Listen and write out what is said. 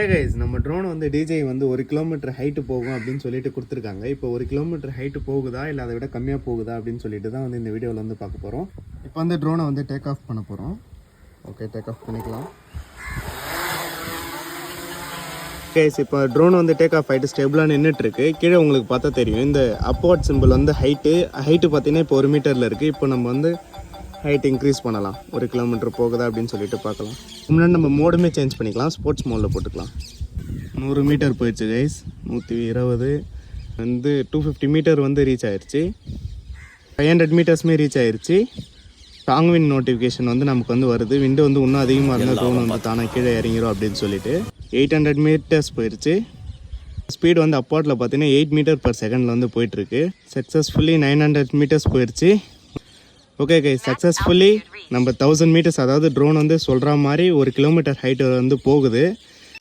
Guys நம்ம drone வந்து DJ வந்து 1 கிலோமீட்டர் ஹைட்டு போகும் அப்படின்னு சொல்லிட்டு கொடுத்துருக்காங்க. இப்போ 1 கிலோமீட்டர் ஹைட்டு போகுதா இல்லை அதை விட கம்மியாக போகுதா அப்படின்னு சொல்லிட்டு தான் வந்து இந்த வீடியோவில் வந்து பார்க்க போகிறோம். இப்போ வந்து ட்ரோனை வந்து டேக் ஆஃப் பண்ண போகிறோம். ஓகே, டேக் ஆஃப் பண்ணிக்கலாம். கைஸ் இப்போ ட்ரோன் வந்து டேக் ஆஃப் ஆகிட்டு ஸ்டேபிளாக நின்றுட்டுருக்கு. கீழே உங்களுக்கு பார்த்தா தெரியும் இந்த அப்வர்ட் சிம்பிள் வந்து ஹைட்டு பார்த்தீங்கன்னா இப்போ 1 மீட்டரில் இருக்குது. இப்போ நம்ம வந்து ஹைட் இன்க்ரீஸ் பண்ணலாம், 1 கிலோமீட்டர் போகுதா அப்படின்னு சொல்லிட்டு பார்க்கலாம். முன்னாடி நம்ம மோடுமே சேஞ்ச் பண்ணிக்கலாம், ஸ்போர்ட்ஸ் மோடில் போட்டுக்கலாம். 100 மீட்டர் போயிடுச்சு கைஸ், 120 வந்து 250 மீட்டர் வந்து ரீச் ஆயிடுச்சு. 500 மீட்டர்ஸுமே ரீச் ஆயிடுச்சு. ஸ்ட்ராங் விண்ட் நோட்டிஃபிகேஷன் வந்து நமக்கு வந்து வருது. விண்டு வந்து இன்னும் அதிகமாக இருந்தால் ட்ரோன் வந்து தானாக கீழே இறங்கிடும் அப்படின்னு சொல்லிட்டு 800 மீட்டர்ஸ் போயிடுச்சு. ஸ்பீடு வந்து அப்பார்ட்டில் பார்த்தீங்கன்னா 8 மீட்டர் பர் செகண்டில் வந்து போயிட்டுருக்கு. சக்ஸஸ்ஃபுல்லி 900 மீட்டர்ஸ் போயிடுச்சு. ஓகே கைஸ், சக்ஸஸ்ஃபுல்லி நம்ம 1000 மீட்டர்ஸ், அதாவது ட்ரோன் வந்து சொல்கிற மாதிரி 1 கிலோமீட்டர் ஹைட்டு வந்து போகுது.